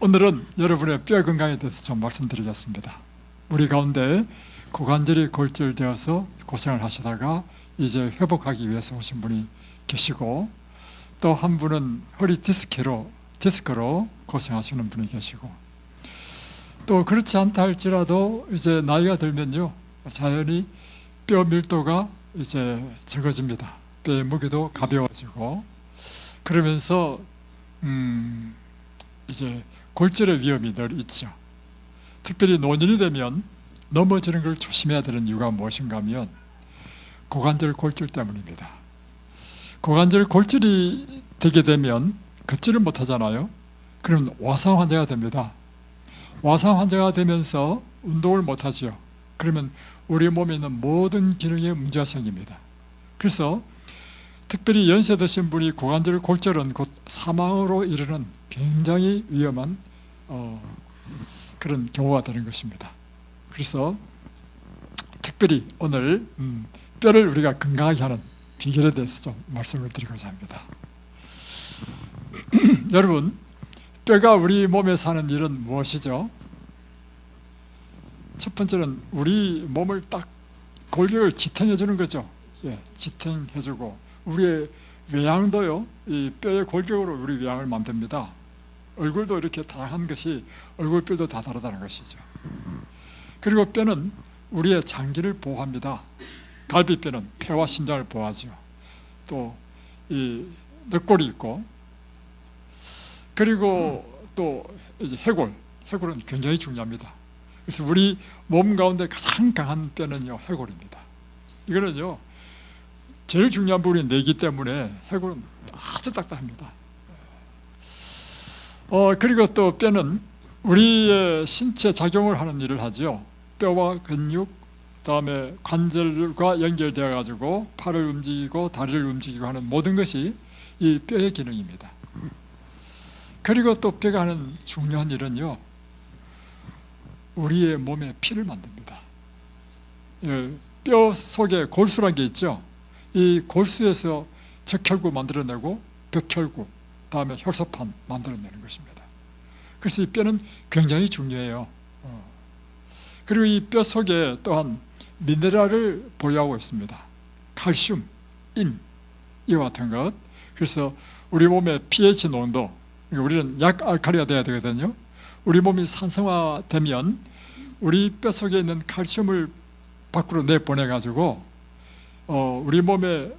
오늘은 여러분의 뼈 건강에 대해서 좀 말씀드리겠습니다. 우리 가운데 고관절이 골절되어서 고생을 하시다가 이제 회복하기 위해서 오신 분이 계시고, 또 한 분은 허리 디스크로 고생하시는 분이 계시고, 또 그렇지 않다 할지라도 이제 나이가 들면요, 자연히 뼈 밀도가 이제 적어집니다. 뼈의 무게도 가벼워지고, 그러면서 이제 골절의 위험이 늘 있죠. 특별히 노년이 되면 넘어지는 걸 조심해야 되는 이유가 무엇인가 하면 고관절 골절 때문입니다. 고관절 골절이 되게 되면 걷지를 못하잖아요. 그러면 와상 환자가 됩니다. 와상 환자가 되면서 운동을 못하죠. 그러면 우리 몸에 있는 모든 기능에 문제가 생깁니다. 그래서 특별히 연세 드신 분이 고관절 골절은 곧 사망으로 이르는 굉장히 위험한 그런 경우가 되는 것입니다. 그래서 특별히 오늘 뼈를 우리가 건강하게 하는 비결에 대해서 좀 말씀을 드리고자 합니다. 여러분, 뼈가 우리 몸에 사는 일은 무엇이죠? 첫 번째는 우리 몸을 딱 골격을 지탱해 주는 거죠. 예, 지탱해주고, 우리의 외양도요, 이 뼈의 골격으로 우리 외양을 만듭니다. 얼굴도 이렇게 다양한 것이 얼굴뼈도 다 다르다는 것이죠. 그리고 뼈는 우리의 장기를 보호합니다. 갈비뼈는 폐와 심장을 보호하죠. 또 이 늑골이 있고, 그리고 또 이제 해골은 굉장히 중요합니다. 그래서 우리 몸 가운데 가장 강한 뼈는요, 해골입니다. 이거는요, 제일 중요한 부분이 뇌이기 때문에 해골은 아주 딱딱합니다. 그리고 또 뼈는 우리의 신체 작용을 하는 일을 하죠. 뼈와 근육, 그다음에 관절과 연결되어 가지고 팔을 움직이고 다리를 움직이고 하는 모든 것이 이 뼈의 기능입니다. 그리고 또 뼈가 하는 중요한 일은요, 우리의 몸에 피를 만듭니다. 뼈 속에 골수라는 게 있죠. 이 골수에서 적혈구 만들어내고 벽혈구, 다음에 혈소판 만들어내는 것입니다. 그래서 이 뼈는 굉장히 중요해요. 그리고 이 뼈 속에 또한 미네랄을 보유하고 있습니다. 칼슘, 인, 이와 같은 것. 그래서 우리 몸의 pH 농도, 우리는 약알칼리가 돼야 되거든요. 우리 몸이 산성화되면 우리 뼈 속에 있는 칼슘을 밖으로 내보내가지고 우리 몸의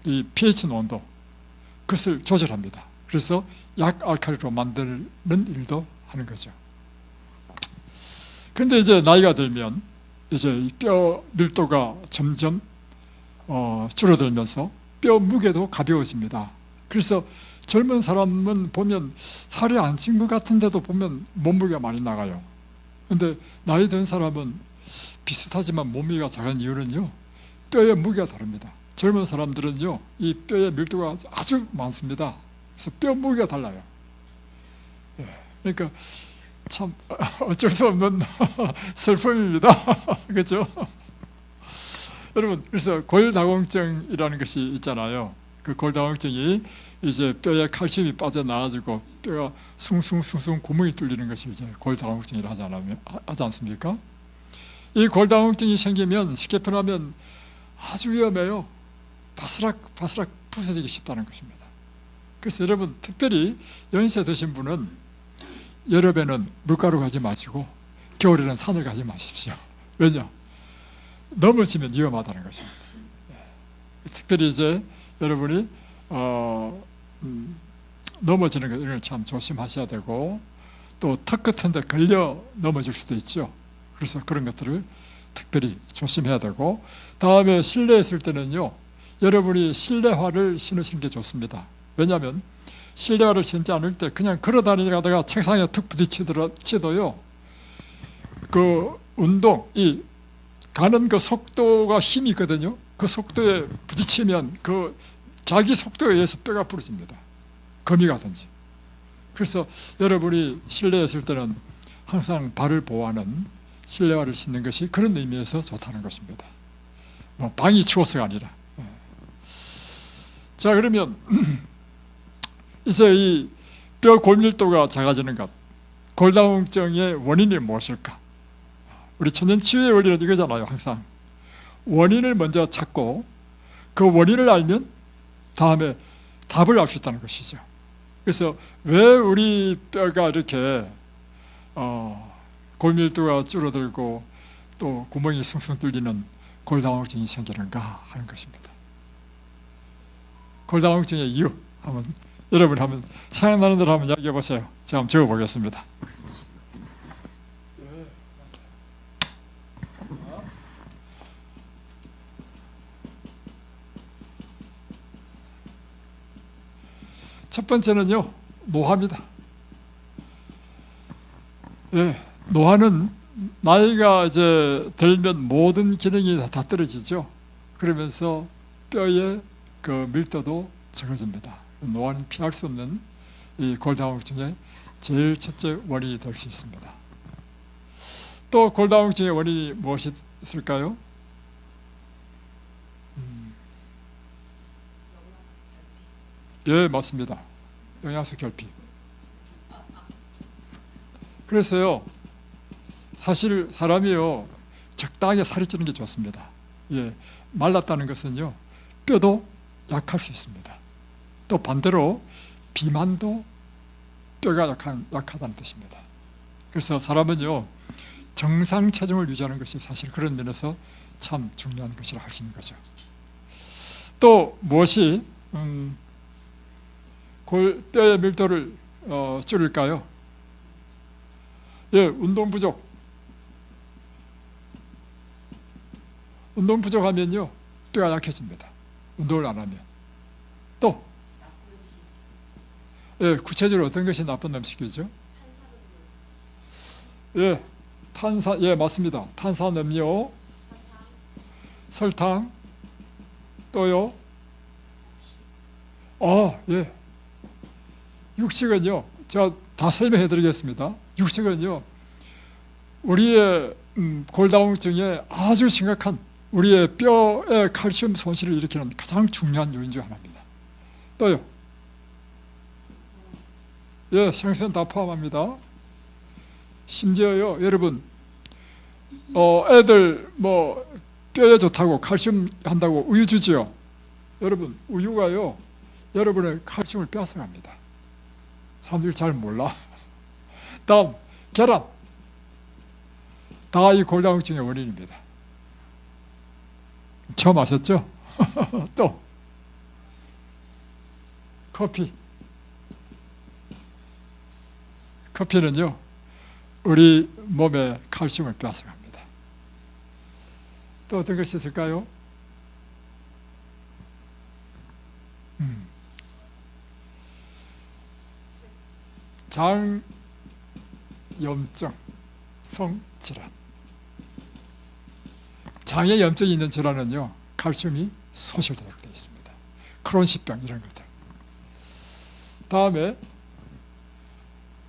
이 pH 농도, 그것을 조절합니다. 그래서 약알칼리로 만드는 일도 하는 거죠. 그런데 이제 나이가 들면 이제 뼈 밀도가 점점 줄어들면서 뼈 무게도 가벼워집니다. 그래서 젊은 사람은 보면 살이 안 찐 것 같은데도 보면 몸무게가 많이 나가요. 근데 나이 든 사람은 비슷하지만 몸무게가 작은 이유는요, 뼈의 무게가 다릅니다. 젊은 사람들은요, 이 뼈의 밀도가 아주 많습니다. 그래서 뼈 무게가 달라요. 그러니까 참 어쩔 수 없는 슬픔입니다. 그렇죠? 여러분, 그래서 골다공증이라는 것이 있잖아요. 그 골다공증이 이제 뼈에 칼슘이 빠져나가지고 뼈가 숭숭숭숭 구멍이 뚫리는 것이 이제 골다공증이라 하지 않습니까? 이 골다공증이 생기면 쉽게 표현하면 아주 위험해요. 바스락 부서지기 쉽다는 것입니다. 그래서 여러분, 특별히 연세 드신 분은 여름에는 물가로 가지 마시고 겨울에는 산을 가지 마십시오. 왜냐? 넘어지면 위험하다는 것입니다. 특별히 이제 여러분이 넘어지는 것, 이런 걸 참 조심하셔야 되고, 또 턱 같은 데 걸려 넘어질 수도 있죠. 그래서 그런 것들을 특별히 조심해야 되고, 다음에 실내에 있을 때는요, 여러분이 실내화를 신으시는 게 좋습니다. 왜냐하면 실내화를 신지 않을 때 그냥 걸어 다니다가 책상에 툭 부딪히더라도요, 그 운동, 이 가는 그 속도가 힘이 있거든요. 그 속도에 부딪히면 그 자기 속도에 의해서 뼈가 부러집니다. 거미 가든지. 그래서 여러분이 실내에 있을 때는 항상 발을 보호하는 실내화를 신는 것이 그런 의미에서 좋다는 것입니다. 뭐 방이 추워서가 아니라. 자, 그러면 이제 이 뼈 골밀도가 작아지는 것, 골다공증의 원인이 무엇일까? 우리 천연치유의 원리는 이거잖아요. 항상 원인을 먼저 찾고 그 원인을 알면 다음에 답을 알 수 있다는 것이죠. 그래서 왜 우리 뼈가 이렇게 골밀도가 줄어들고 또 구멍이 숭숭 뚫리는 골다공증이 생기는가 하는 것입니다. 골다공증의 이유 여러분이 한번 생각나는 대로 한번 이야기해 보세요. 제가 한번 적어 보겠습니다. 첫 번째는요, 노화입니다. 예, 노화는 나이가 이제 들면 모든 기능이 다 떨어지죠. 그러면서 뼈의 그 밀도도 적어집니다. 노화는 피할 수 없는 이 골다공증의 제일 첫째 원인이 될 수 있습니다. 또 골다공증의 원인이 무엇이 있을까요? 예, 맞습니다. 영양소 결핍. 그래서요, 사실 사람이요, 적당하게 살이 찌는 게 좋습니다. 예, 말랐다는 것은요, 뼈도 약할 수 있습니다. 또 반대로 비만도 뼈가 약하다는 뜻입니다. 그래서 사람은요, 정상 체중을 유지하는 것이 사실 그런 면에서 참 중요한 것이라 할 수 있는 거죠. 또 무엇이 뼈의 밀도를 줄일까요? 예, 운동 부족. 운동 부족하면요, 뼈가 약해집니다. 운동을 안 하면. 또, 예, 구체적으로 어떤 것이 나쁜 음식이죠? 예, 예, 맞습니다. 탄산음료, 설탕, 또요, 예. 육식은요, 제가 다 설명해 드리겠습니다. 육식은요, 우리의 골다공증에 아주 심각한 우리의 뼈의 칼슘 손실을 일으키는 가장 중요한 요인 중 하나입니다. 또요, 예, 생선 다 포함합니다. 심지어요, 여러분, 애들 뭐 뼈에 좋다고 칼슘 한다고 우유 주지요. 여러분, 우유가요, 여러분의 칼슘을 뺏어갑니다. 사람들이 잘 몰라. 다음, 계란. 다 이 골다공증의 원인입니다. 처음 아셨죠? 또, 커피. 커피는요, 우리 몸에 칼슘을 뺏어갑니다. 또 어떤 것이 있을까요? 장염증, 성질환. 장에 염증이 있는 질환은요, 칼슘이 소실되도록 되어 있습니다. 크론시병 이런 것들. 다음에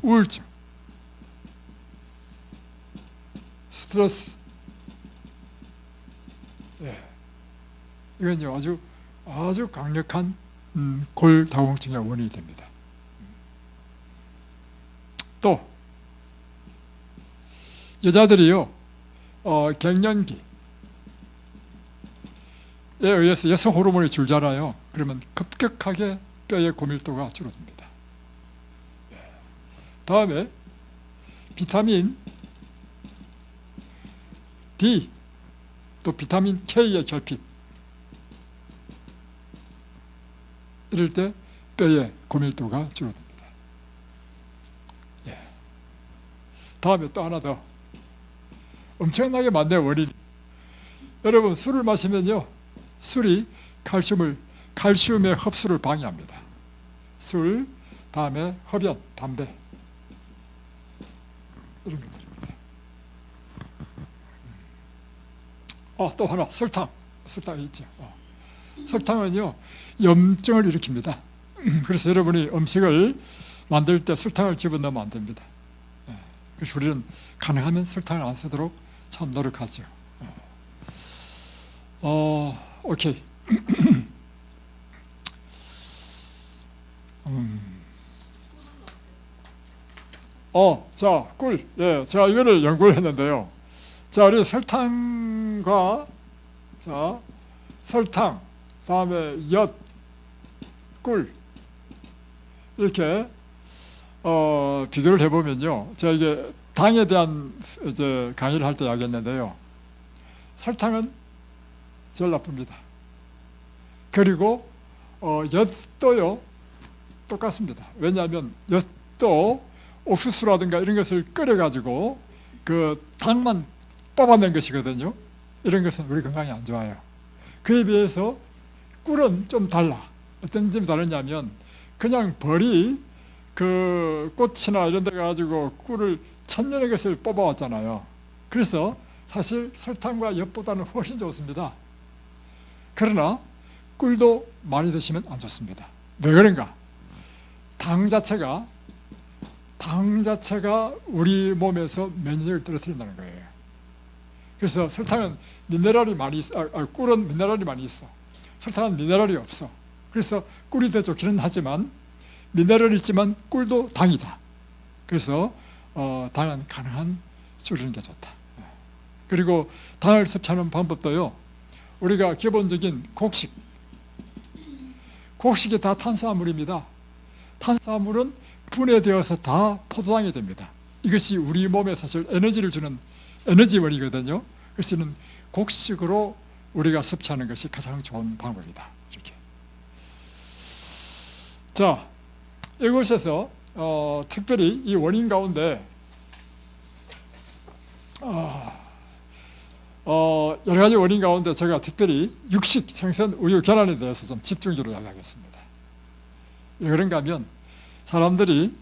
우울증, 스트레스. 예, 이건요, 아주 강력한 골다공증의 원인이 됩니다. 또 여자들이요, 갱년기에 의해서 여성 호르몬이 줄잖아요. 그러면 급격하게 뼈의 고밀도가 줄어듭니다. 다음에 비타민 D, 또 비타민 K의 결핍. 이럴 때 뼈의 고밀도가 줄어듭니다. 다음에 또 하나 더, 엄청나게 많네요, 원인이. 여러분, 술을 마시면요, 술이 칼슘의 흡수를 방해합니다. 술, 다음에 흡연, 담배, 이런 것들입니다. 또 하나, 설탕 있죠. 설탕은요, 염증을 일으킵니다. 그래서 여러분이 음식을 만들 때 설탕을 집어넣으면 안 됩니다. 그래서 우리는 가능하면 설탕을 안 쓰도록 참 노력하죠. 오케이. 자, 꿀. 예, 제가 이거를 연구를 했는데요. 자, 우리 설탕과, 자, 설탕, 다음에 엿, 꿀. 이렇게, 비교를 해보면요. 제가 이게 당에 대한 이제 강의를 할 때 이야기했는데요. 설탕은 제일 나쁩니다. 그리고, 엿도요, 똑같습니다. 왜냐하면 엿도 옥수수라든가 이런 것을 끓여가지고 그 당만 뽑아낸 것이거든요. 이런 것은 우리 건강에 안 좋아요. 그에 비해서 꿀은 좀 달라. 어떤 점이 다르냐면 그냥 벌이 그 꽃이나 이런 데 가지고 꿀을 천년의 것을 뽑아왔잖아요. 그래서 사실 설탕과 엿보다는 훨씬 좋습니다. 그러나 꿀도 많이 드시면 안 좋습니다. 왜 그런가? 당 자체가 우리 몸에서 면역력을 떨어뜨린다는 거예요. 그래서 설탕은 미네랄이 많이 있어, 꿀은 미네랄이 많이 있어. 설탕은 미네랄이 없어. 그래서 꿀이 더 좋기는 하지만 미네랄이 있지만 꿀도 당이다. 그래서 당은 가능한 줄이는 게 좋다. 그리고 당을 섭취하는 방법도요. 우리가 기본적인 곡식이 다 탄수화물입니다. 탄수화물은 분해되어서 다 포도당이 됩니다. 이것이 우리 몸에 사실 에너지를 주는 에너지원이거든요. 그래서 이는 곡식으로 우리가 섭취하는 것이 가장 좋은 방법이다. 이렇게. 자, 이곳에서 특별히 이 원인 가운데 여러 가지 원인 가운데 제가 특별히 육식, 생선, 우유, 계란에 대해서 좀 집중적으로 이야기하겠습니다. 왜 그런가 하면 사람들이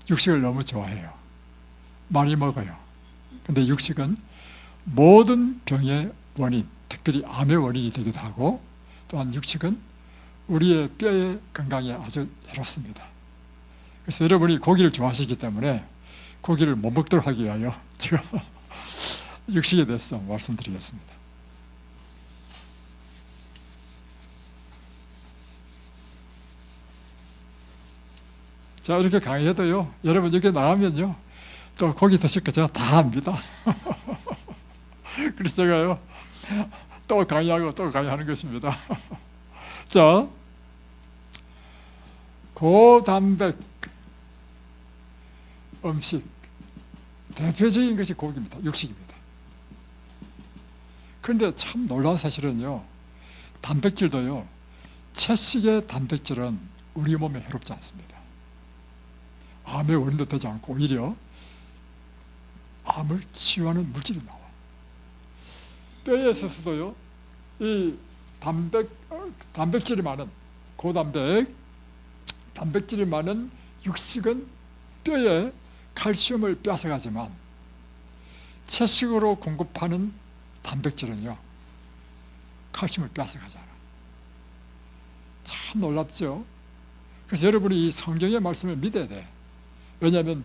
육식을 너무 좋아해요. 많이 먹어요. 근데 육식은 모든 병의 원인, 특별히 암의 원인이 되기도 하고, 또한 육식은 우리의 뼈의 건강에 아주 해롭습니다. 그래서 여러분이 고기를 좋아하시기 때문에 고기를 못 먹도록 하기 위하여 제가 육식에 대해서 말씀드리겠습니다. 자, 이렇게 강의해도요, 여러분 여기 나가면요, 또 고기 드실 거 제가 다 압니다. 그래서 제가요, 또 강의하고 또 강의하는 것입니다. 자, 고단백 음식, 대표적인 것이 고기입니다. 육식입니다. 그런데 참 놀라운 사실은요, 단백질도요, 채식의 단백질은 우리 몸에 해롭지 않습니다. 암의 원인도 되지 않고 오히려 암을 치유하는 물질이 나와. 뼈에 있어서도요, 이 단백질이 많은 단백질이 많은 육식은 뼈에 칼슘을 뺏어가지만 채식으로 공급하는 단백질은요, 칼슘을 뺏어가지 않아. 참 놀랍죠? 그래서 여러분이 이 성경의 말씀을 믿어야 돼. 왜냐하면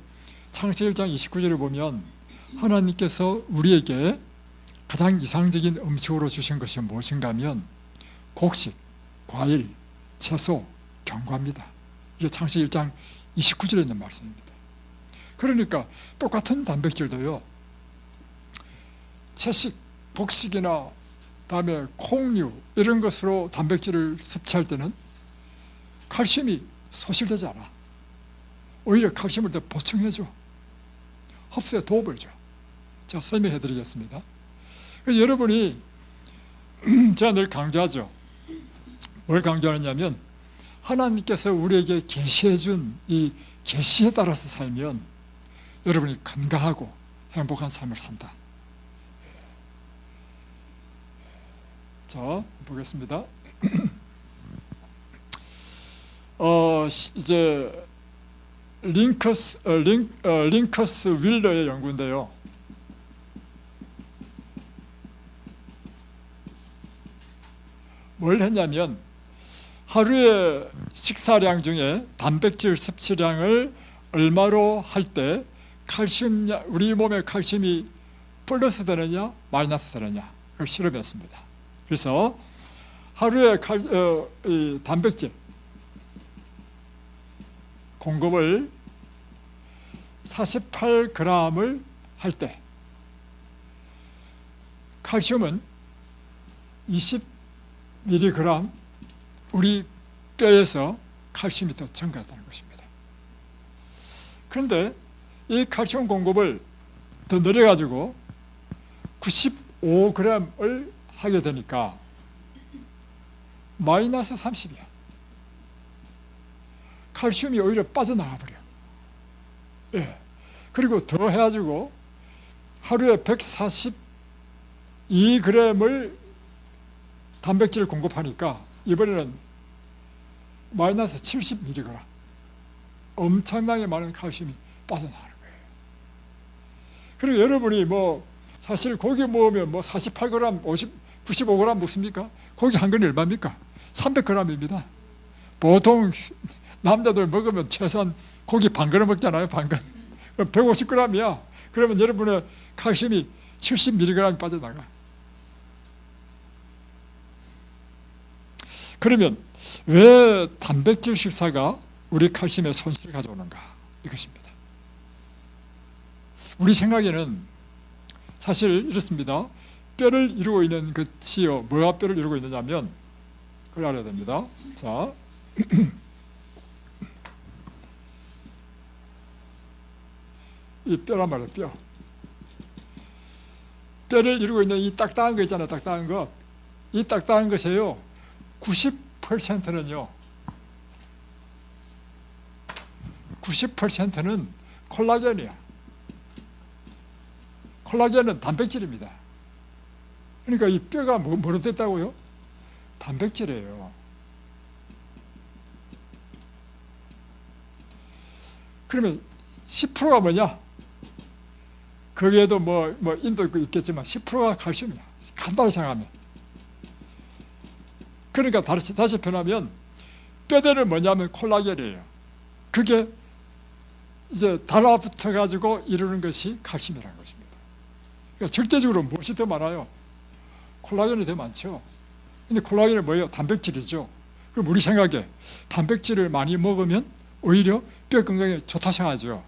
창세기 1장 29절을 보면 하나님께서 우리에게 가장 이상적인 음식으로 주신 것이 무엇인가 하면 곡식, 과일, 채소, 견과입니다. 이게 창세기 1장 29절에 있는 말씀입니다. 그러니까 똑같은 단백질도요, 채식, 곡식이나 다음에 콩류 이런 것으로 단백질을 섭취할 때는 칼슘이 소실되지 않아. 오히려 칼슘을 더 보충해줘. 흡수에 도움을 줘. 제가 설명해 드리겠습니다. 그래서 여러분이 제가 늘 강조하죠. 뭘 강조하느냐면 하나님께서 우리에게 계시해 준 이 계시에 따라서 살면 여러분이 건강하고 행복한 삶을 산다. 자, 보겠습니다. 이제 링커스 윌러의 연구인데요. 뭘 했냐면 하루의 식사량 중에 단백질 섭취량을 얼마로 할 때 우리 몸에 칼슘이 플러스 되느냐 마이너스 되느냐 그걸 실험했습니다. 그래서 하루에 이 단백질 공급을 48g을 할 때 칼슘은 20mg 우리 뼈에서 칼슘이 더 증가했다는 것입니다. 그런데 이 칼슘 공급을 더 늘려가지고 95g을 하게 되니까 마이너스 30이야. 칼슘이 오히려 빠져나가 버려. 예. 그리고 더 해가지고 하루에 142g을 단백질을 공급하니까 이번에는 마이너스 70mg, 엄청나게 많은 칼슘이 빠져나가는 거예요. 그리고 여러분이 뭐 사실 고기 먹으면 뭐 48g, 95g 먹습니까? 고기 한 근이 얼마입니까? 300g입니다. 보통 남자들 먹으면 최소한 고기 반 그릇 먹잖아요. 반 그릇. 그럼 150g이야. 그러면 여러분의 칼슘이 70mg이 빠져나가. 그러면 왜 단백질 식사가 우리 칼슘의 손실을 가져오는가? 이것입니다. 우리 생각에는 사실 이렇습니다. 뼈를 이루고 있는 것이요, 뭐가 뼈를 이루고 있느냐면 그걸 알아야 됩니다. 자, 이 뼈란 말이에요. 뼈. 뼈를 이루고 있는 이 딱딱한 거 있잖아요. 딱딱한 것. 이 딱딱한 것이에요. 90%는요. 90%는 콜라겐이야. 콜라겐은 단백질입니다. 그러니까 이 뼈가 뭐로 됐다고요? 단백질이에요. 그러면 10%가 뭐냐? 거기에도 뭐 인도 있겠지만 10%가 칼슘이야. 간단히 생각하면. 그러니까 다시 표현하면 뼈대는 뭐냐면 콜라겐이에요. 그게 이제 달라붙어 가지고 이루는 것이 칼슘이라는 것입니다. 그러니까 절대적으로 무엇이 더 많아요? 콜라겐이 더 많죠. 근데 콜라겐은 뭐예요? 단백질이죠. 그럼 우리 생각에 단백질을 많이 먹으면 오히려 뼈 건강에 좋다 생각하죠.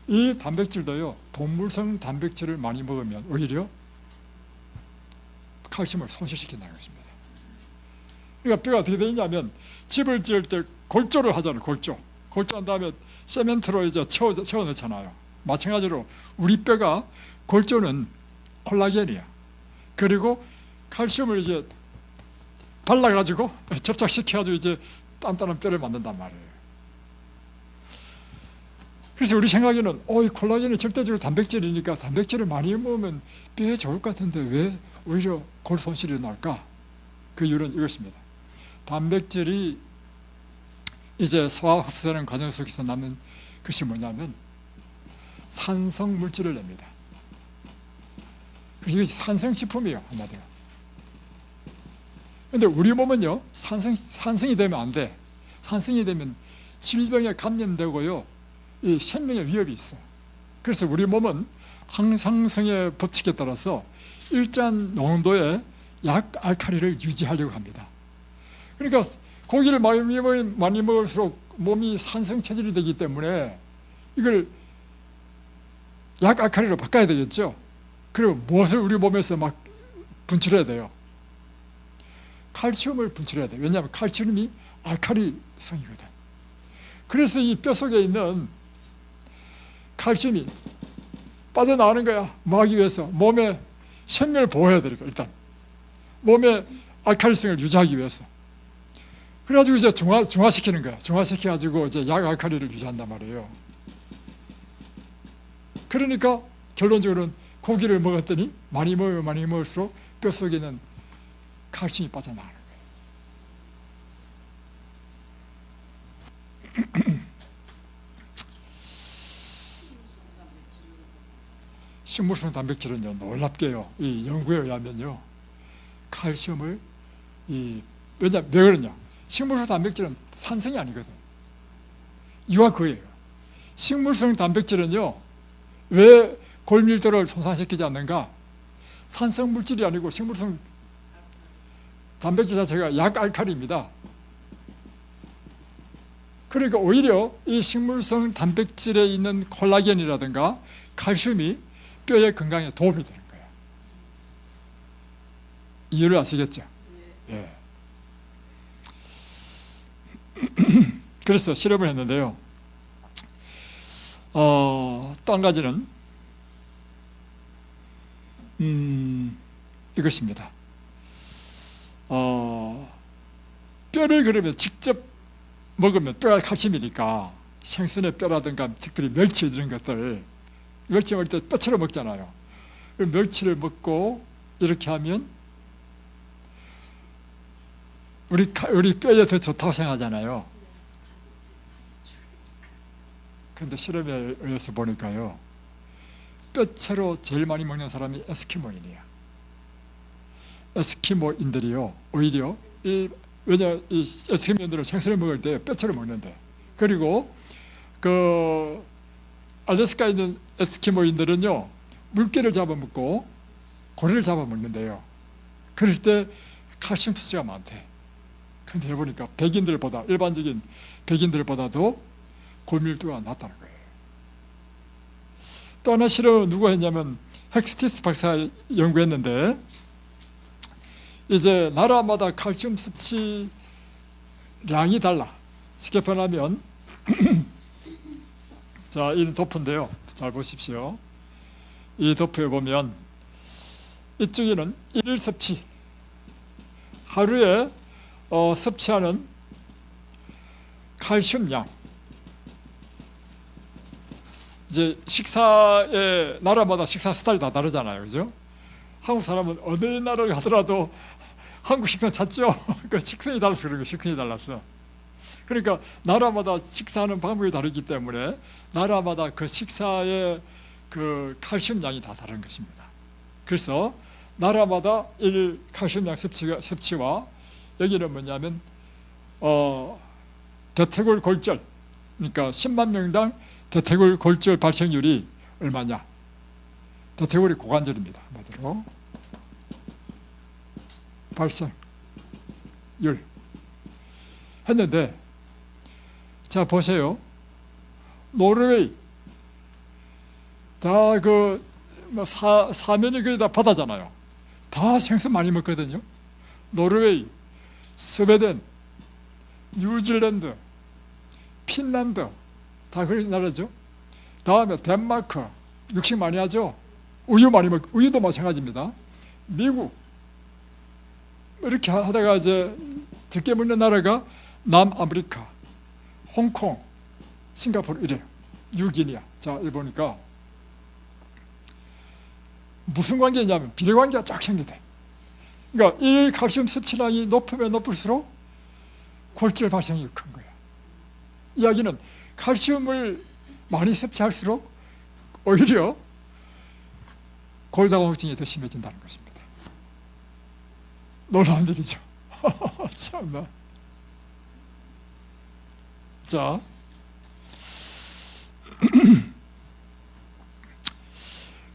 이 단백질도요, 동물성 단백질을 많이 먹으면 오히려 칼슘을 손실시킨다는 것입니다. 그러니까 뼈가 어떻게 되어 있냐면 집을 지을 때 골조를 하잖아요. 골조한 다음에 세멘트로 이제 채워 넣잖아요. 마찬가지로 우리 뼈가 골조는 콜라겐이야. 그리고 칼슘을 이제 발라가지고 접착시켜가지고 이제 단단한 뼈를 만든단 말이에요. 그래서 우리 생각에는 이 콜라겐이 절대적으로 단백질이니까 단백질을 많이 먹으면 뼈에 좋을 것 같은데 왜 오히려 골 손실이 날까? 그 이유는 이것입니다. 단백질이 이제 소화 흡수하는 과정 속에서 남는 것이 뭐냐면 산성 물질을 냅니다. 이게 산성식품이에요, 한마디로. 그런데 우리 몸은요, 산성이 되면 안 돼. 산성이 되면 질병에 감염되고요, 이 생명의 위협이 있어. 그래서 우리 몸은 항상성의 법칙에 따라서 일정한 농도의 약알칼리를 유지하려고 합니다. 그러니까 고기를 많이 먹을수록 몸이 산성 체질이 되기 때문에 이걸 약알칼리로 바꿔야 되겠죠. 그리고 무엇을 우리 몸에서 막 분출해야 돼요? 칼슘을 분출해야 돼요. 왜냐하면 칼슘이 알칼리성이거든. 그래서 이 뼈 속에 있는 칼슘이 빠져나가는 거야. 뭐 하기 위해서? 몸의 생명을 보호해야 되니까, 일단. 몸의 알칼리성을 유지하기 위해서. 그래가지고 이제 중화시키는 거야. 중화시켜가지고 이제 약 알칼리를 유지한단 말이에요. 그러니까 결론적으로는 고기를 먹었더니 많이 먹으면 많이 먹을수록 뼈 속에 있는 칼슘이 빠져나가는 거예요. 식물성 단백질은요, 놀랍게요, 이 연구에 의하면요, 칼슘을 왜 그러냐? 식물성 단백질은 산성이 아니거든. 이와 그예요. 식물성 단백질은요, 왜 골밀도를 손상시키지 않는가? 산성 물질이 아니고 식물성 단백질 자체가 약알칼리입니다. 그러니까 오히려 이 식물성 단백질에 있는 콜라겐이라든가 칼슘이 뼈의 건강에 도움이 되는 거예요. 이유를 아시겠죠? 예. 그래서 실험을 했는데요. 또 한 가지는 이것입니다. 뼈를 그러면 직접 먹으면 뼈가 칼슘이니까 생선의 뼈라든가 특별히 멸치 이런 것들, 멸치 먹을 때 뼈처럼 먹잖아요. 멸치를 먹고 이렇게 하면 우리 뼈에 더 좋다고 생각하잖아요. 그런데 실험에 의해서 보니까요, 뼈채로 제일 많이 먹는 사람이 에스키모인이에요. 에스키모인들이요, 오히려 왜냐, 이 에스키모인들은 생선을 먹을 때 뼈채로 먹는데, 그리고 그 알래스카에 있는 에스키모인들은요, 물개를 잡아먹고 고래를 잡아먹는데요. 그럴 때 칼슘 흡수가 많대. 그런데 해보니까 백인들보다, 일반적인 백인들보다도 골밀도가 낮다는 거예요. 또 하나 실험은 누가 했냐면 헥스티스 박사가 연구했는데, 이제 나라마다 칼슘 섭취량이 달라. 쉽게 표현하면 자, 이 도프인데요. 잘 보십시오. 이 도프에 보면 이쪽에는 일일 섭취, 하루에 섭취하는 칼슘량, 이제 식사의 나라마다 식사 스타일이 다 다르잖아요, 그죠? 한국 사람은 어느 나라를 가더라도 한국 식사 찾죠. 그 식성이 달라서 그런 거, 식성이 달라서. 그러니까 나라마다 식사하는 방법이 다르기 때문에 나라마다 그 식사의 그 칼슘량이 다 다른 것입니다. 그래서 나라마다 일 칼슘량 섭취와 여기는 뭐냐면 대퇴골 골절, 그러니까 10만 명당 대퇴골 골절 발생률이 얼마냐? 대퇴골이 고관절입니다. 한마디로 발생률 했는데, 자 보세요. 노르웨이 다 그 사면이 거의 다 바다잖아요. 다 생선 많이 먹거든요. 노르웨이, 스웨덴, 뉴질랜드, 핀란드 다 그런 나라죠. 다음에 덴마크, 육식 많이 하죠. 우유 많이 먹, 우유도 마찬가지입니다. 미국, 이렇게 하다가 이제 적게 먹는 나라가 남아메리카, 홍콩, 싱가포르 이래요. 뉴기니아. 자, 여기 보니까 무슨 관계냐면 비례관계가 쫙 생기대. 그러니까 일 칼슘 섭취량이 높으면 높을수록 골절 발생이 큰 거예요. 이야기는 칼슘을 많이 섭취할수록 오히려 골다공증이 더 심해진다는 것입니다. 놀라운 일이죠. 참나. 자,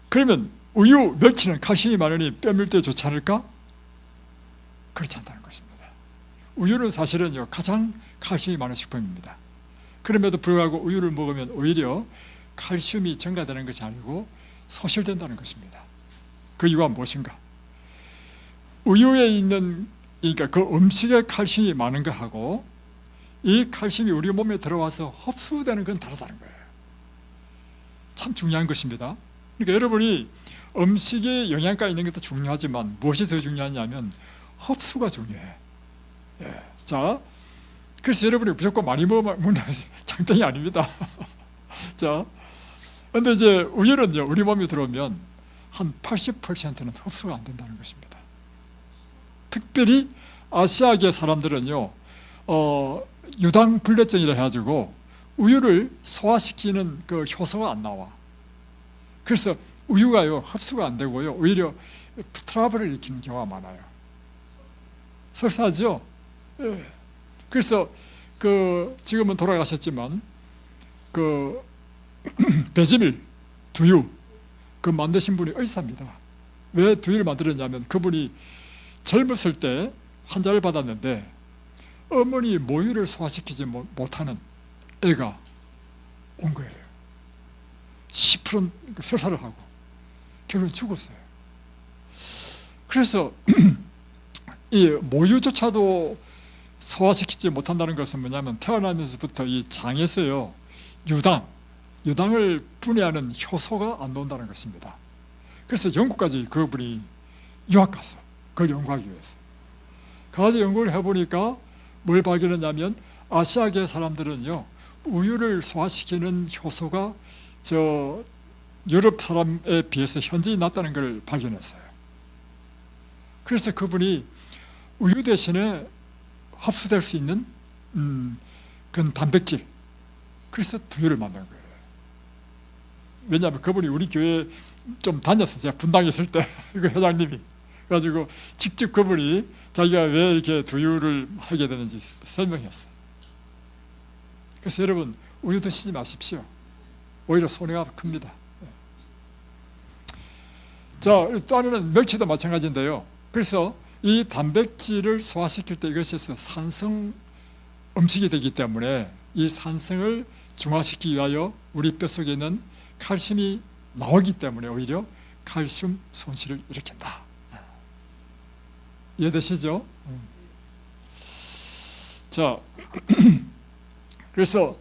그러면 우유, 멸치는 칼슘이 많으니 뼈밀도에 좋지 않을까? 그렇지 않다는 것입니다. 우유는 사실은요, 가장 칼슘이 많은 식품입니다. 그럼에도 불구하고 우유를 먹으면 오히려 칼슘이 증가되는 것이 아니고 소실된다는 것입니다. 그 이유가 무엇인가? 우유에 있는, 그러니까 그 음식에 칼슘이 많은 것하고 이 칼슘이 우리 몸에 들어와서 흡수되는 건 다르다는 거예요. 참 중요한 것입니다. 그러니까 여러분이 음식에 영양가 있는 것도 중요하지만 무엇이 더 중요하냐면 흡수가 중요해. 예. 자, 그래서 여러분이 무조건 많이 먹는 장땡이 아닙니다. 자, 근데 이제 우유는요, 우리 몸에 들어오면 한 80%는 흡수가 안 된다는 것입니다. 특별히 아시아계 사람들은요, 유당불내증이라 해가지고 우유를 소화시키는 그 효소가 안 나와. 그래서 우유가요, 흡수가 안 되고요, 오히려 트러블을 일으키는 경우가 많아요. 설사하죠? 예. 그래서 그 지금은 돌아가셨지만 그 배지밀 두유 그 만드신 분이 의사입니다. 왜 두유를 만들었냐면 그분이 젊었을 때 환자를 받았는데 어머니 모유를 소화시키지 못하는 애가 온 거예요. 10% 설사를 하고 결국은 죽었어요. 그래서 이 모유조차도 소화시키지 못한다는 것은 뭐냐면 태어나면서부터 이 장에서요 유당을 분해하는 효소가 안 나온다는 것입니다. 그래서 영국까지 그분이 유학 갔어. 그걸 연구하기 위해서. 가서 연구를 해보니까 뭘 발견했냐면 아시아계 사람들은요 우유를 소화시키는 효소가 저 유럽 사람에 비해서 현저히 낮다는 걸 발견했어요. 그래서 그분이 우유 대신에 흡수될 수 있는 그런 단백질, 그래서 두유를 만든 거예요. 왜냐하면 그분이 우리 교회에 좀 다녔어요. 제가 분당에 있을 때 그 회장님이 그래가지고 직접 그분이 자기가 왜 이렇게 두유를 하게 되는지 설명했어요. 그래서 여러분 우유 드시지 마십시오. 오히려 손해가 큽니다. 자, 또 하나는 멸치도 마찬가지인데요. 그래서 이 단백질을 소화시킬 때 이것이 산성 음식이 되기 때문에 이 산성을 중화시키기 위하여 우리 뼛속에 있는 칼슘이 나오기 때문에 오히려 칼슘 손실을 일으킨다. 이해되시죠? 자, 그래서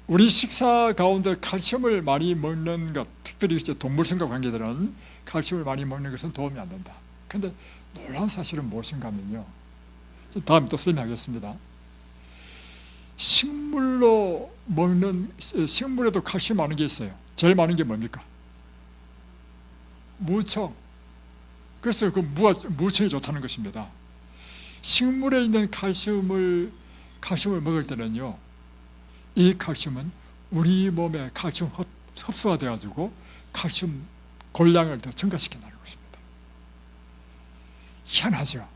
우리 식사 가운데 칼슘을 많이 먹는 것, 특별히 이제 동물성과 관계되는 칼슘을 많이 먹는 것은 도움이 안 된다. 그런데 놀라운 사실은 무엇인가 하면요, 다음에 또 설명하겠습니다. 식물로 먹는, 식물에도 칼슘 많은 게 있어요. 제일 많은 게 뭡니까? 무청. 그래서 그 무청이 좋다는 것입니다. 식물에 있는 칼슘을 먹을 때는요, 이 칼슘은 우리 몸에 칼슘 흡수가 되어가지고 칼슘 골량을 더 증가시킨다는 것입니다. 희한하죠?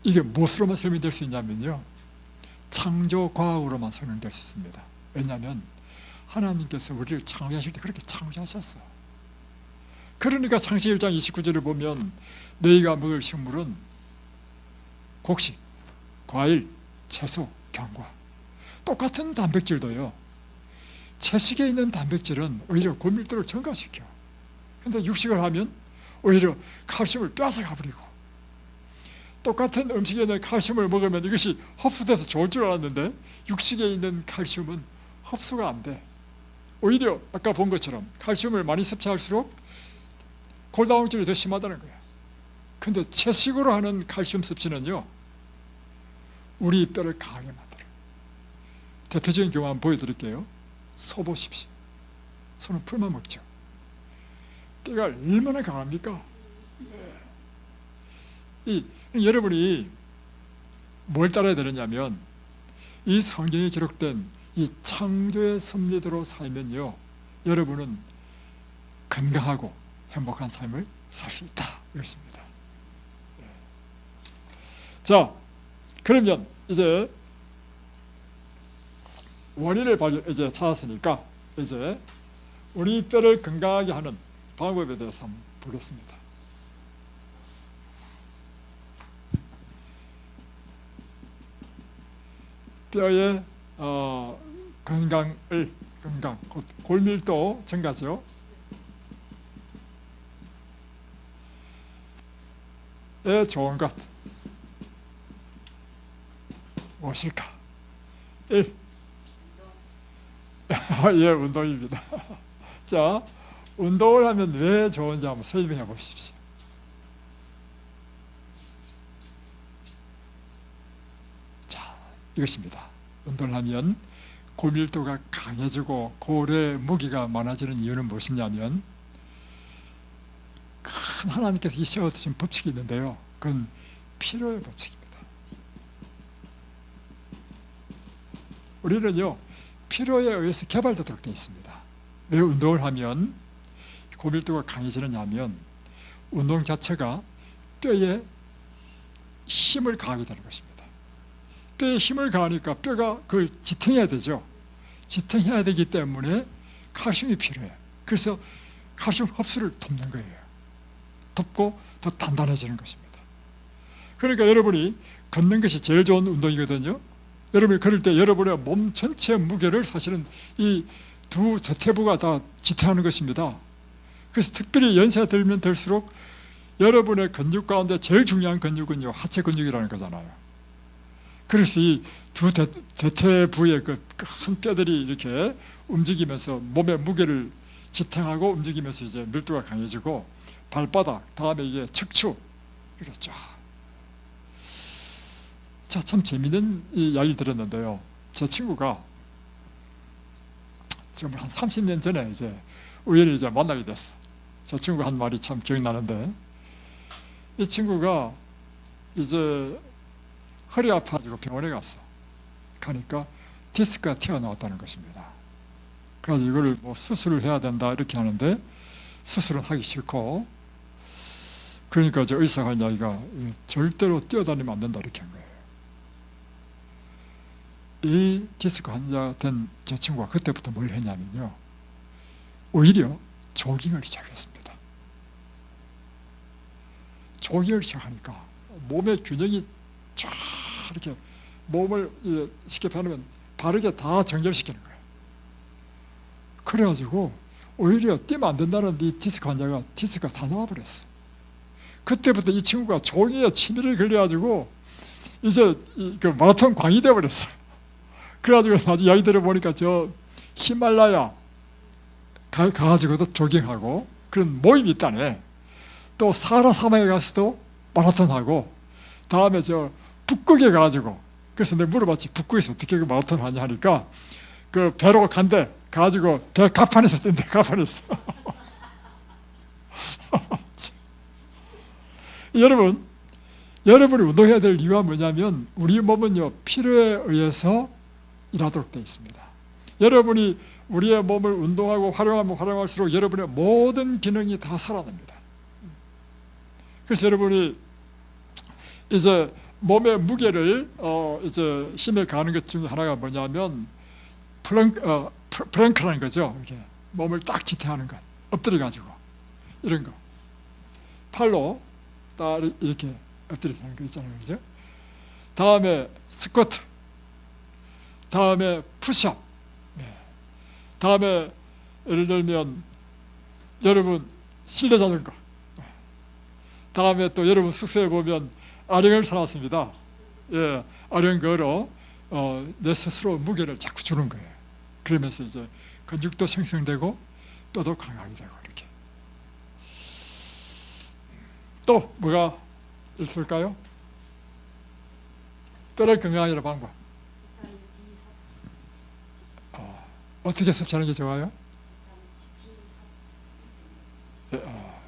이게 무엇으로만 설명될 수 있냐면요, 창조과학으로만 설명될 수 있습니다. 왜냐하면 하나님께서 우리를 창조하실 때 그렇게 창조하셨어. 그러니까 창세기 1장 29절을 보면 너희가 먹을 식물은 곡식, 과일, 채소, 견과, 똑같은 단백질도요, 채식에 있는 단백질은 오히려 고밀도를 증가시켜. 그런데 육식을 하면 오히려 칼슘을 뺏어가버리고, 똑같은 음식에 있는 칼슘을 먹으면 이것이 흡수돼서 좋을 줄 알았는데 육식에 있는 칼슘은 흡수가 안 돼. 오히려 아까 본 것처럼 칼슘을 많이 섭취할수록 골다공증이 더 심하다는 거야. 근데 채식으로 하는 칼슘 섭취는요, 우리 뼈를 강하게 만들어요. 대표적인 경우 한번 보여드릴게요. 소 보십시오. 소는 풀만 먹죠. 뼈가 얼마나 강합니까? 여러분이 뭘 따라야 되느냐면, 이 성경에 기록된 이 창조의 섭리대로 살면요, 여러분은 건강하고 행복한 삶을 살 수 있다, 이것입니다. 자, 그러면 이제 원인을 이제 찾았으니까 이제 우리 뼈를 건강하게 하는 방법에 대해서 한번 보겠습니다. 뼈의 건강, 골밀도 증가죠. 에 좋은 것 무엇일까? 1. 예, 운동입니다. 자, 운동을 하면 왜 좋은지 한번 설명해 보십시오. 자, 이것입니다. 운동을 하면 골밀도가 강해지고 골의 무게가 많아지는 이유는 무엇이냐면, 큰 하나님께서 세워두신 법칙이 있는데요, 그건 필요의 법칙입니다. 우리는요, 필요에 의해서 개발되도록 되어 있습니다. 왜 운동을 하면 골밀도가 강해지느냐 하면, 운동 자체가 뼈에 힘을 가하게 되는 것입니다. 뼈에 힘을 가하니까 뼈가 그걸 지탱해야 되죠. 지탱해야 되기 때문에 칼슘이 필요해요. 그래서 칼슘 흡수를 돕는 거예요. 돕고 더 단단해지는 것입니다. 그러니까 여러분이 걷는 것이 제일 좋은 운동이거든요. 여러분이 걸을 때 여러분의 몸 전체의 무게를 사실은 이 두 대퇴부가 다 지탱하는 것입니다. 그래서 특별히 연세가 들면 들수록 여러분의 근육 가운데 제일 중요한 근육은요, 하체 근육이라는 거잖아요. 그래서 이 두 대퇴부의 그 큰 뼈들이 이렇게 움직이면서 몸의 무게를 지탱하고 움직이면서 이제 밀도가 강해지고, 발바닥, 다음에 이게 척추, 이렇게 쫙. 자, 참 재미있는 이야기를 들었는데요. 제 친구가 지금 한 30년 전에 이제 우연히 이제 만나게 됐어. 제 친구가 한 말이 참 기억나는데, 이 친구가 이제 허리 아파가지고 병원에 갔어. 가니까 디스크가 튀어나왔다는 것입니다. 그래서 이걸 뭐 수술을 해야 된다 이렇게 하는데, 수술은 하기 싫고, 그러니까 이제 의사가 이야기가 절대로 뛰어다니면 안 된다 이렇게 한 거예요. 이 디스크 환자 된 제 친구가 그때부터 뭘 했냐면요, 오히려 조깅을 시작했습니다. 조깅을 시작하니까 몸의 균형이 쫙 이렇게 몸을 쉽게 말하면 바르게 다 정렬시키는 거예요. 그래가지고 오히려 뛰면 안 된다는 이 디스크 환자가 디스크가 다 나와버렸어. 그때부터 이 친구가 조깅에 취미를 걸려가지고 이제 그 마라톤 광이 되어버렸어. 그래가지고 나중에 이야기 들어보니까 저 히말라야 가가지고도 조깅하고 그런 모임이 있다네. 또 사하라 사막에 가서도 마라톤하고, 다음에 저 북극에 가가지고, 그래서 내가 물어봤지, 북극에서 어떻게 그 마라톤 하냐 하니까 그 배로 간대. 가가지고 배 갑판에서 뛴대. 갑판에서. 여러분이 운동해야 될 이유가 뭐냐면, 우리 몸은요, 필요에 의해서 일하도록 되어 있습니다. 여러분이 우리의 몸을 운동하고 활용하면 활용할수록 여러분의 모든 기능이 다 살아납니다. 그래서 여러분이 이제 몸의 무게를 이제 힘에 가는 것 중에 하나가 뭐냐면 플랭크라는 거죠. 이렇게 몸을 딱 지탱하는 것, 엎드려 가지고 이런 거, 팔로 딱 이렇게 엎드려 하는 거 있잖아요, 그죠? 다음에 스쿼트, 다음에 푸시업, 다음에 예를 들면 여러분 실내 자전거, 다음에 또 여러분 숙소에 보면 아령을 사놨습니다. 예, 아령 걸어 내 스스로 무게를 자꾸 주는 거예요. 그러면서 이제 근육도 생성되고 뼈도 강하게 되고 이렇게. 또 뭐가 있을까요? 뼈를 건강하게 하는 방법. 어떻게 섭취하는 게 좋아요?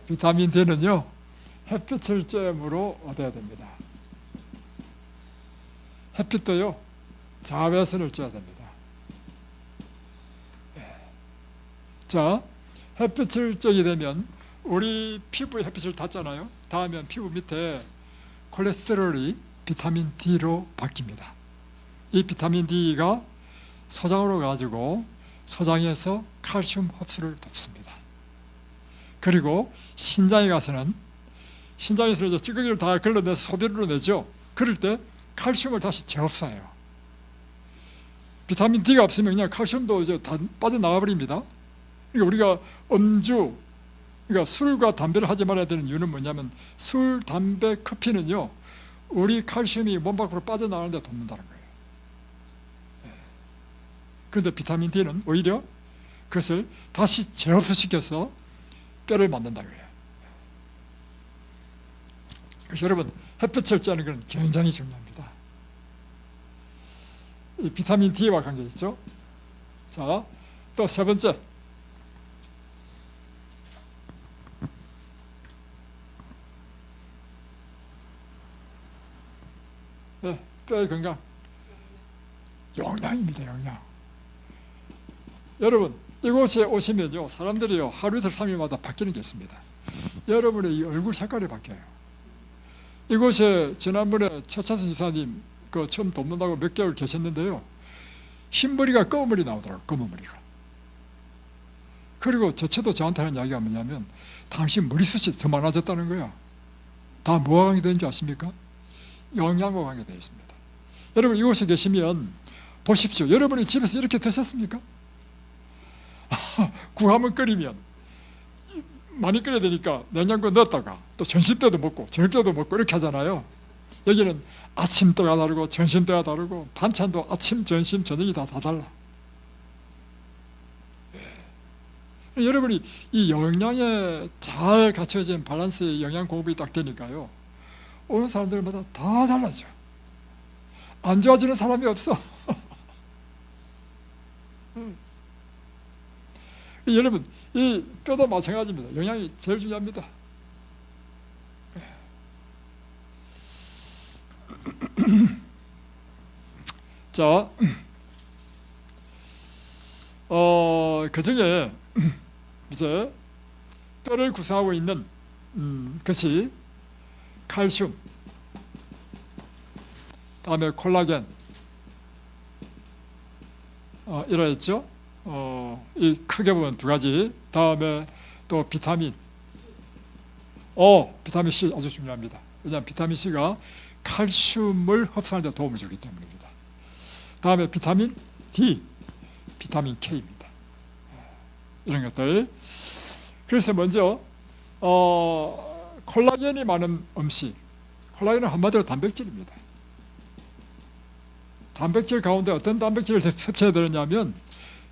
비타민 D는요, 햇빛을 쬐므로 얻어야 됩니다. 햇빛도요, 자외선을 쬐야 됩니다. 자, 햇빛을 쬐게 되면 우리 피부에 햇빛을 닿잖아요. 닿으면 피부 밑에 콜레스테롤이 비타민 D로 바뀝니다. 이 비타민 D가 소장으로 가지고 소장에서 칼슘 흡수를 돕습니다. 그리고 신장에 가서는, 신장에서 이제 찌꺼기를 다 걸러내서 소변으로 내죠. 그럴 때 칼슘을 다시 재흡수해요. 비타민 D가 없으면 그냥 칼슘도 이제 다 빠져나가 버립니다. 그러니까 우리가 음주, 그러니까 술과 담배를 하지 말아야 되는 이유는 뭐냐면, 술, 담배, 커피는요, 우리 칼슘이 몸 밖으로 빠져나가는 데 돕는다는 거예요. 그런데 비타민 D는 오히려 그것을 다시 재흡수시켜서 뼈를 만든다고 해요. 그래서 여러분, 햇빛을 쬐는 건 굉장히 중요합니다. 이 비타민 D와 관계 있죠. 자, 또 세 번째, 네, 뼈의 건강, 영양입니다. 영양. 여러분, 이곳에 오시면요, 사람들이요, 하루 이틀 3일마다 바뀌는 게 있습니다. 여러분의 이 얼굴 색깔이 바뀌어요. 이곳에 지난번에 최찬선 집사님 그 처음 돕는다고 몇 개월 계셨는데요, 흰머리가 검은 머리 나오더라고요. 검은 머리가. 그리고 저체도 저한테 하는 이야기가 뭐냐면, 당신 머리숱이 더 많아졌다는 거야. 다 뭐와 관계되는지 아십니까? 영양과 관계되어 있습니다. 여러분 이곳에 계시면 보십시오. 여러분이 집에서 이렇게 드셨습니까? 구하면 끓이면 많이 끓여야 되니까 냉장고에 넣었다가 또 점심 때도 먹고 저녁 때도 먹고 이렇게 하잖아요. 여기는 아침 때가 다르고 점심 때가 다르고 반찬도 아침, 점심, 저녁이 다 달라. 여러분이 이 영양에 잘 갖춰진 밸런스의 영양 공급이 딱 되니까요, 오는 사람들마다 다 달라져. 안 좋아지는 사람이 없어. 여러분, 이 뼈도 마찬가지입니다. 영양이 제일 중요합니다. 자, 그 중에 이제 뼈를 구성하고 있는 것이 칼슘, 다음에 콜라겐, 이러했죠. 이 크게 보면 두 가지. 다음에 또 비타민. 비타민 C 아주 중요합니다. 왜냐하면 비타민 C가 칼슘을 흡수하는 데 도움을 주기 때문입니다. 다음에 비타민 D, 비타민 K입니다. 이런 것들. 그래서 먼저 콜라겐이 많은 음식. 콜라겐은 한마디로 단백질입니다. 단백질 가운데 어떤 단백질을 섭취해야 되느냐면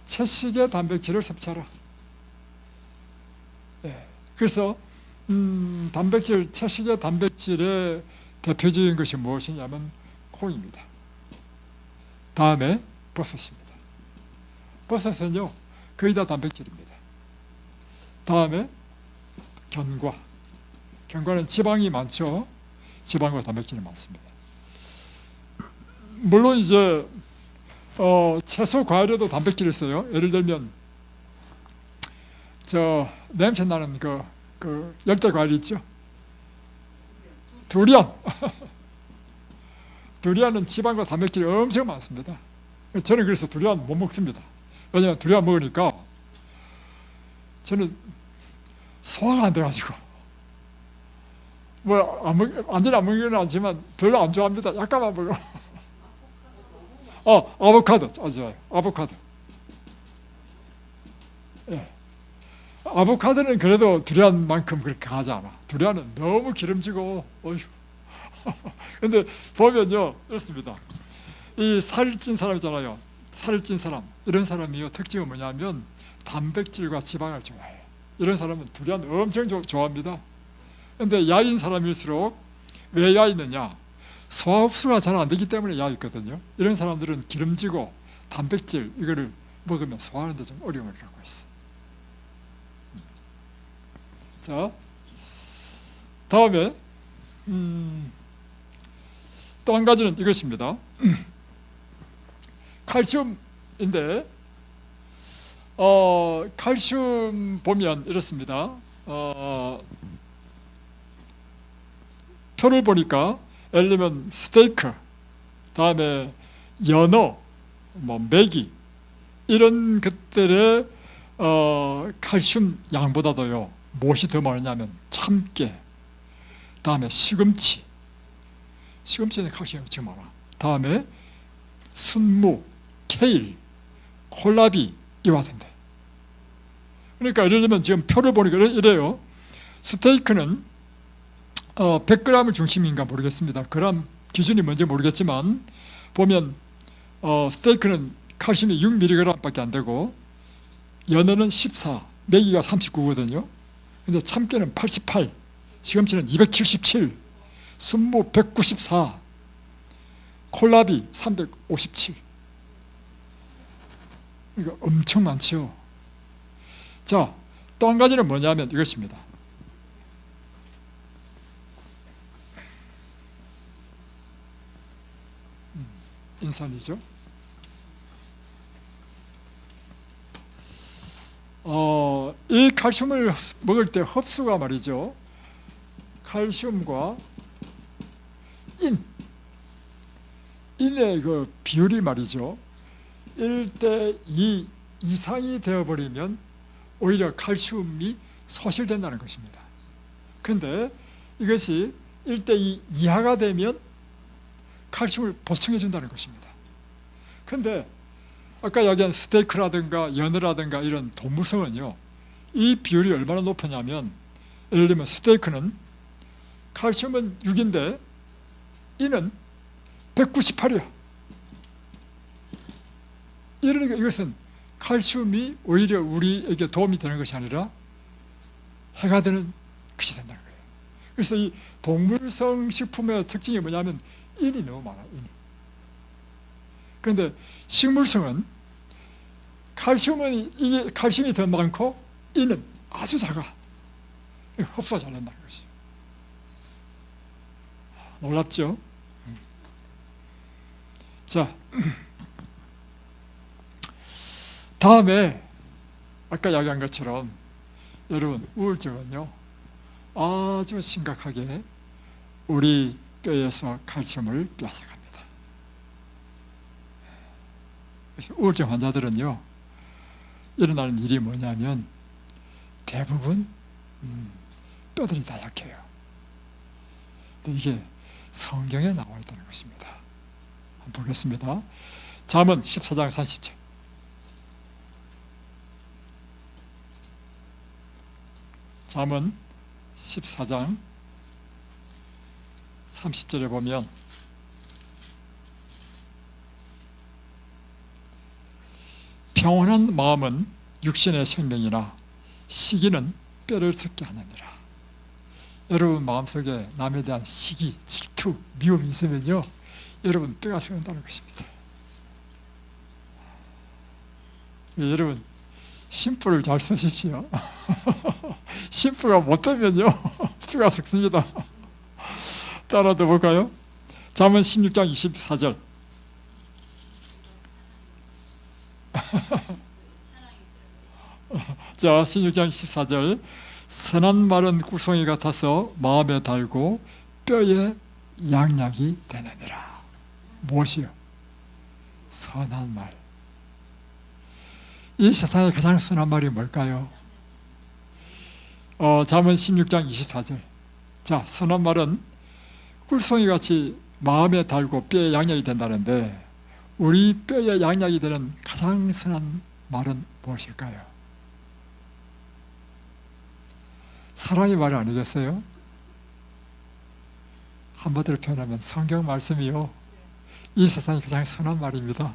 채식의 단백질을 섭취하라. 그래서 단백질, 채식의 단백질의 대표적인 것이 무엇이냐면 콩입니다. 다음에 버섯입니다. 버섯은요 거의 다 단백질입니다. 다음에 견과. 견과는 지방이 많죠. 지방과 단백질이 많습니다. 물론 이제 채소 과일에도 단백질이 있어요. 예를 들면 저 냄새 나는 그 열대 과일 있죠. 두리안. 두리안은 지방과 단백질이 엄청 많습니다. 저는 그래서 두리안 못 먹습니다. 왜냐하면 두리안 먹으니까 저는 소화가 안 돼가지고 완전히 안 먹는 건 아니지만 별로 안 좋아합니다. 약간만 먹어. 아보카도 아주 좋아요. 아보카도. 예. 아보카도는 그래도 두리안만큼 그렇게 강하지 않아. 두리안은 너무 기름지고, 어휴. 근데 보면요, 이렇습니다. 이 살이 찐 사람 있잖아요. 살이 찐 사람. 이런 사람이요, 특징은 뭐냐면 단백질과 지방을 좋아해요. 이런 사람은 두리안 엄청 좋아합니다. 근데 야인 사람일수록 왜 야있느냐? 소화 흡수가 잘 안 되기 때문에 야있거든요. 이런 사람들은 기름지고 단백질 이거를 먹으면 소화하는 데 좀 어려움을 갖고 있어요. 자, 다음에 또 한 가지는 이것입니다. 칼슘인데 칼슘 보면 이렇습니다. 표를 보니까 예를 들면 스테이크, 다음에 연어, 메기 이런 것들의 칼슘 양보다도요 무엇이 더 많으냐면 참깨, 다음에 시금치. 시금치는 칼슘이 엄청 많아. 다음에 순무, 케일, 콜라비 이와 같은데. 그러니까 예를 들면 지금 표를 보니까 이래요. 스테이크는 100g을 중심인가 모르겠습니다. 그람 기준이 뭔지 모르겠지만 보면 스테이크는 칼슘이 6mg 밖에 안 되고 연어는 14, 메기가 39거든요. 근데 참깨는 88, 시금치는 277, 순무 194, 콜라비 357. 이거 엄청 많죠. 자, 또 한 가지는 뭐냐면 이것입니다. 인산이죠. 이 칼슘을 먹을 때 흡수가 말이죠. 칼슘과 인의 그 비율이 말이죠. 1:2 이상이 되어버리면 오히려 칼슘이 소실된다는 것입니다. 그런데 이것이 1:2 이하가 되면 칼슘을 보충해 준다는 것입니다. 그런데 아까 이야기한 스테이크라든가 연어라든가 이런 동물성은요, 이 비율이 얼마나 높으냐면, 예를 들면 스테이크는 칼슘은 6인데 이는 198이야. 이러니까 이것은 칼슘이 오히려 우리에게 도움이 되는 것이 아니라 해가 되는 것이 된다는 거예요. 그래서 이 동물성 식품의 특징이 뭐냐면 인이 너무 많아요. 인이. 그런데 식물성은 이게 칼슘이 더 많고 인은 아주 작아. 흡수가 잘 된다는 것이죠. 놀랍죠? 자, 다음에 아까 이야기한 것처럼 여러분, 우울증은요 아주 심각하게 우리 뼈에서 칼슘을 빼앗아갑니다. 그래서 우울증 환자들은요 일어나는 일이 뭐냐면 대부분 뼈들이 다 약해요. 근데 이게 성경에 나와 있다는 것입니다. 한번 보겠습니다. 잠언 14장 30절. 잠언 14장 30절에 보면 평온한 마음은 육신의 생명이나 시기는 뼈를 썩게 하느니라. 여러분 마음속에 남에 대한 시기, 질투, 미움이 있으면요 여러분 뼈가 썩는다는 것입니다. 여러분 심부를 잘 쓰십시오. 심부가 못되면요 뼈가 썩습니다. 따라 들어볼까요? 잠언 16장 24절. 자, 16장 14절. 선한 말은 구성이 같아서 마음에 달고 뼈에 양약이 되느니라. 무엇이요? 선한 말. 이 세상에 가장 선한 말이 뭘까요? 잠언 16장 24절. 자, 선한 말은 꿀송이 같이 마음에 달고 뼈에 양약이 된다는데, 우리 뼈에 양약이 되는 가장 선한 말은 무엇일까요? 사랑의 말이 아니겠어요? 한마디로 표현하면 성경 말씀이요 이 세상에 가장 선한 말입니다.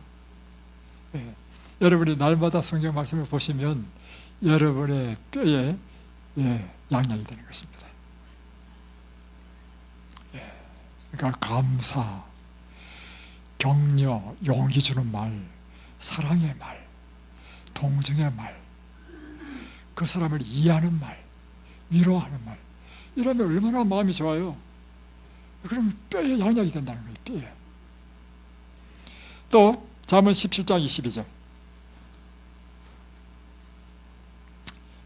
예. 여러분이 날마다 성경 말씀을 보시면 여러분의 뼈에 양약이 되는 것입니다. 그러니까 감사, 격려, 용기 주는 말, 사랑의 말, 동정의 말, 그 사람을 이해하는 말, 위로하는 말, 이러면 얼마나 마음이 좋아요. 그러면 뼈에 양약이 된다는 거예요. 뼈에. 또 잠언 17장 22절.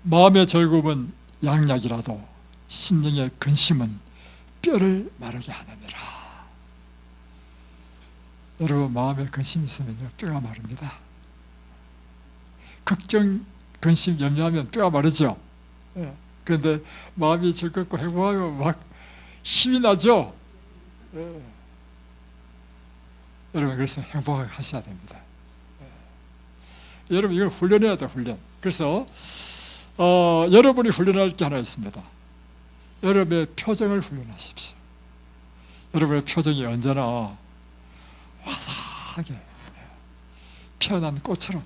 마음의 즐거움은 양약이라도 심령의 근심은 뼈를 마르게 하느니라. 여러분 마음에 근심이 있으면요 뼈가 마릅니다. 걱정, 근심, 염려하면 뼈가 마르죠. 예. 그런데 마음이 즐겁고 행복하면 막 힘이 나죠. 예. 여러분 그래서 행복하게 하셔야 됩니다. 예. 여러분 이걸 훈련해야 돼요. 훈련. 그래서 여러분이 훈련할 게 하나 있습니다. 여러분의 표정을 훈련하십시오. 여러분의 표정이 언제나 화사하게 피어난 꽃처럼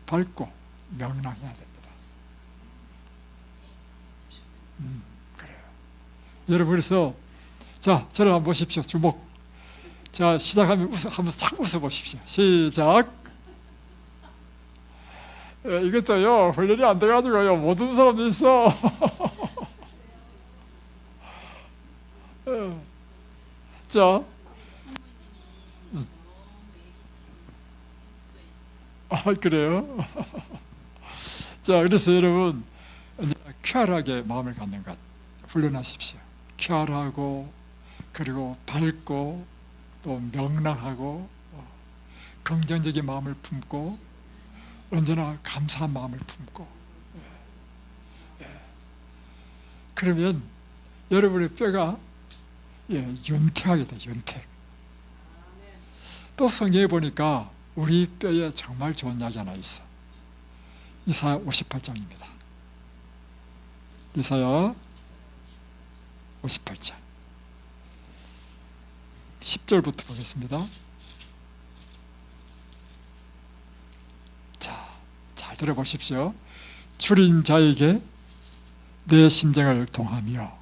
밝고 명랑해야 됩니다. 그래요. 여러분 그래서 자 저를 한번 보십시오. 주목. 자 시작하면 한번 싹 웃어보십시오. 시작. 이것도요 훈련이 안 돼가지고요 못 웃는 사람도 있어. 자, 그래요? 자, 그래서 여러분 쾌활하게 마음을 갖는 것 훈련하십시오. 쾌활하고 그리고 밝고 또 명랑하고 긍정적인 마음을 품고 언제나 감사한 마음을 품고 그러면 여러분의 뼈가 윤택하게 돼. 윤택. 또 성경에 보니까 우리 뼈에 정말 좋은 약이 하나 있어. 이사야 58장입니다. 이사야 58장 10절부터 보겠습니다. 자, 잘 들어보십시오. 줄인 자에게 내 심정을 동하며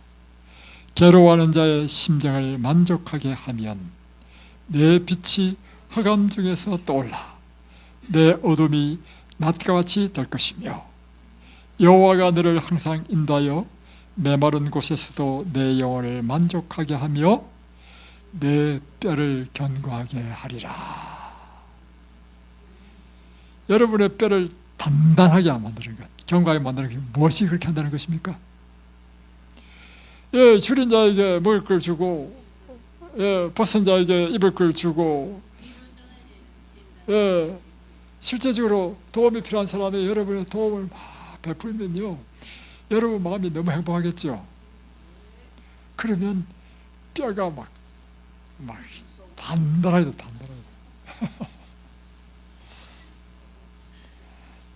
괴로워하는 자의 심정을 만족하게 하면 내 빛이 흑암 중에서 떠올라 내 어둠이 낮과 같이 될 것이며 여호와가 너를 항상 인도하여 메마른 곳에서도 내 영혼을 만족하게 하며 내 뼈를 견고하게 하리라. 여러분의 뼈를 단단하게 만드는 것, 견고하게 만드는 게 무엇이 그렇게 한다는 것입니까? 예, 줄인 자에게 먹을 걸 주고, 예, 벗은 자에게 입을 걸 주고, 예, 실제적으로 도움이 필요한 사람에 여러분의 도움을 막 베풀면요, 여러분 마음이 너무 행복하겠죠. 그러면 뼈가 막 단단하게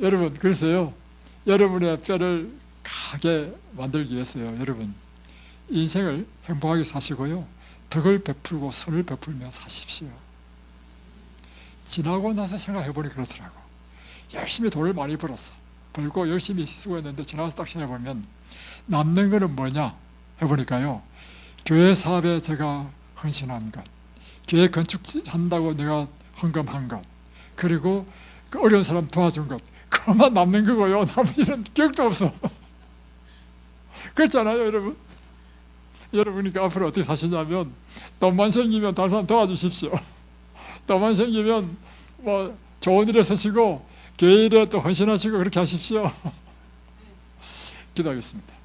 여러분, 그래서요, 여러분의 뼈를 강하게 만들기 위해서요, 여러분 인생을 행복하게 사시고요, 덕을 베풀고 선을 베풀며 사십시오. 지나고 나서 생각해보니 그렇더라고. 열심히 돈을 많이 벌고 열심히 수고했는데 지나가서 딱 생각해보면 남는 거는 뭐냐 해보니까요, 교회 사업에 제가 헌신한 것, 교회 건축한다고 내가 헌금한 것, 그리고 그 어려운 사람 도와준 것, 그것만 남는 거고요, 나머지는 기억도 없어. 그렇잖아요, 여러분. 여러분이 앞으로 어떻게 사시냐면, 돈만 생기면 다른 사람 도와주십시오. 돈만 생기면 뭐 좋은 일에 서시고 교회 일에 또 헌신하시고 그렇게 하십시오. 기도하겠습니다.